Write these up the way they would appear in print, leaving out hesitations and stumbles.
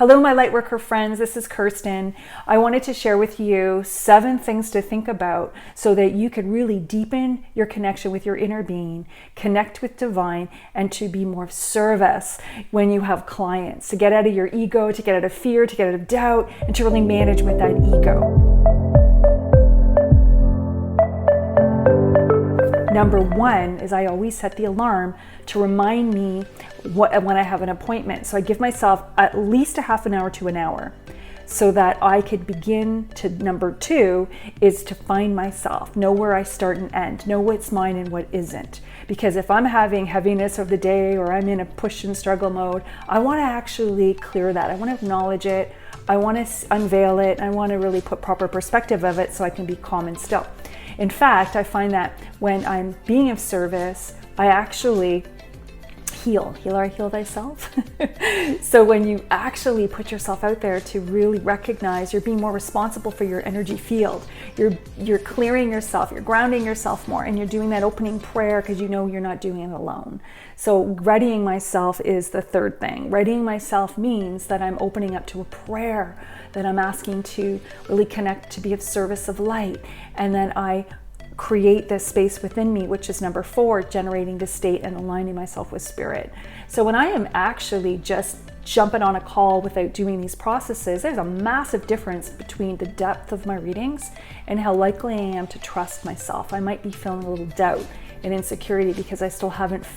Hello, my Lightworker friends. This is Kirsten. I wanted to share with you 7 things to think about so that you could really deepen your connection with your inner being, connect with divine, and to be more of service when you have clients, to get out of your ego, to get out of fear, to get out of doubt, and to really manage with that ego. Number 1 is I always set the alarm to remind me when I have an appointment. So I give myself at least a half an hour to an hour so that I could begin to. Number 2 is to find myself, know where I start and end, know what's mine and what isn't. Because if I'm having heaviness of the day or I'm in a push and struggle mode, I want to actually clear that. I want to acknowledge it. I want to unveil it. I want to really put proper perspective of it so I can be calm and still. In fact, I find that when I'm being of service, I actually heal. Healer, heal thyself. So when you actually put yourself out there to really recognize you're being more responsible for your energy field, you're clearing yourself, you're grounding yourself more, and you're doing that opening prayer because you know you're not doing it alone. So readying myself is the 3rd thing. Readying myself means that I'm opening up to a prayer, that I'm asking to really connect, to be of service of light, and then I create this space within me, which is number 4, generating the state and aligning myself with spirit. So when I am actually just jumping on a call without doing these processes, there's a massive difference between the depth of my readings and how likely I am to trust myself. I might be feeling a little doubt and insecurity because I still haven't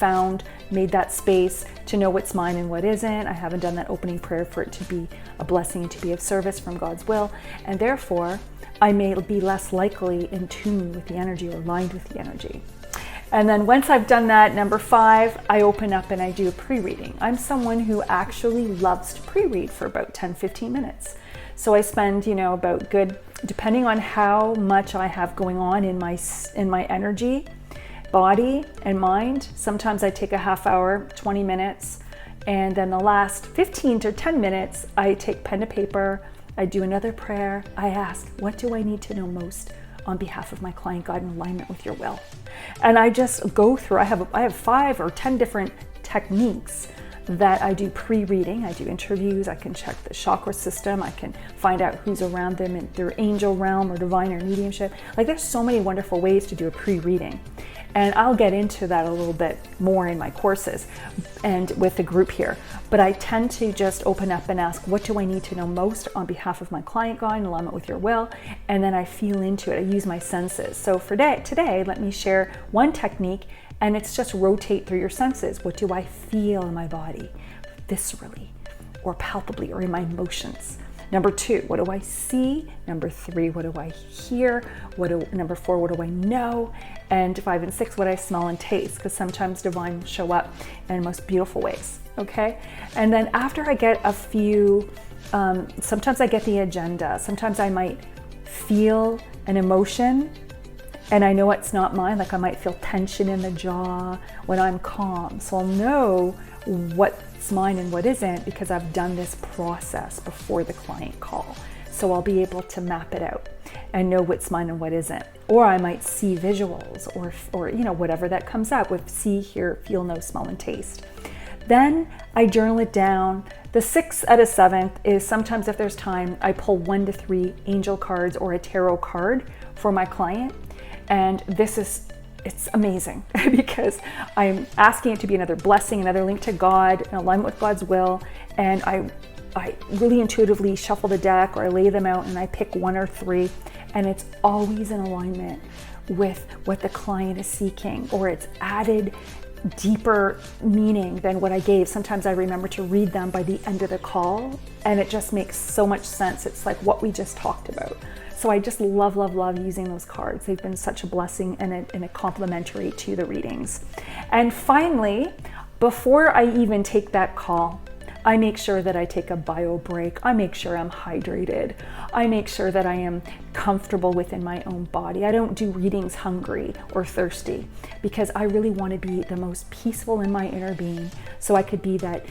made that space to know what's mine and what isn't. I haven't done that opening prayer for it to be a blessing and to be of service from God's will. And therefore, I may be less likely in tune with the energy or aligned with the energy. And then once I've done that, number 5, I open up and I do a pre-reading. I'm someone who actually loves to pre-read for about 10-15 minutes. So I spend, about good, depending on how much I have going on in my energy, body and mind. Sometimes I take a half hour, 20 minutes, and then the last 15 to 10 minutes, I take pen to paper, I do another prayer. I ask, what do I need to know most on behalf of my client, God, in alignment with your will? And I just go through, I have 5 or 10 different techniques that I do pre-reading. I do interviews, I can check the chakra system, I can find out who's around them in their angel realm or divine or mediumship. Like there's so many wonderful ways to do a pre-reading. And I'll get into that a little bit more in my courses and with the group here. But I tend to just open up and ask, what do I need to know most on behalf of my client, God, in alignment with your will? And then I feel into it. I use my senses. So for today, let me share one technique, and it's just rotate through your senses. What do I feel in my body, viscerally or palpably or in my emotions? Number 2, what do I see? Number 3, what do I hear? Number 4, what do I know? And 5 and 6, what I smell and taste, because sometimes divine will show up in most beautiful ways, okay? And then after I get a few, sometimes I get the agenda. Sometimes I might feel an emotion and I know it's not mine, like I might feel tension in the jaw when I'm calm. So I'll know what's mine and what isn't because I've done this process before the client call. So I'll be able to map it out and know what's mine and what isn't. Or I might see visuals or whatever that comes up with see, hear, feel, know, smell, and taste. Then I journal it down. The 6th out of 7th is sometimes if there's time, I pull 1 to 3 angel cards or a tarot card for my client. And it's amazing because I'm asking it to be another blessing, another link to God, in alignment with God's will. And I really intuitively shuffle the deck or I lay them out and I pick 1 or 3, and it's always in alignment with what the client is seeking, or it's added deeper meaning than what I gave. Sometimes I remember to read them by the end of the call and it just makes so much sense. It's like what we just talked about. So I just love using those cards. They've been such a blessing and a complementary to the readings. And finally, before I even take that call, I make sure that I take a bio break. I make sure I'm hydrated. I make sure that I am comfortable within my own body. I don't do readings hungry or thirsty because I really want to be the most peaceful in my inner being so I could be that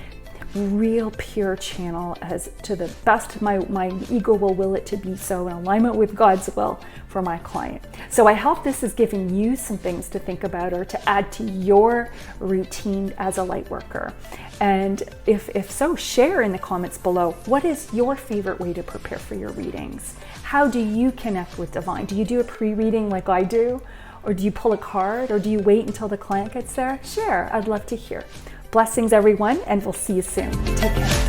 real pure channel as to the best my ego will will it to be so, in alignment with God's will for my client. So I hope this is giving you some things to think about or to add to your routine as a light worker. And if so, share in the comments below, what is your favorite way to prepare for your readings? How do you connect with divine? Do you do a pre-reading like I do? Or do you pull a card? Or do you wait until the client gets there? Share, I'd love to hear. Blessings everyone, and we'll see you soon. Take care.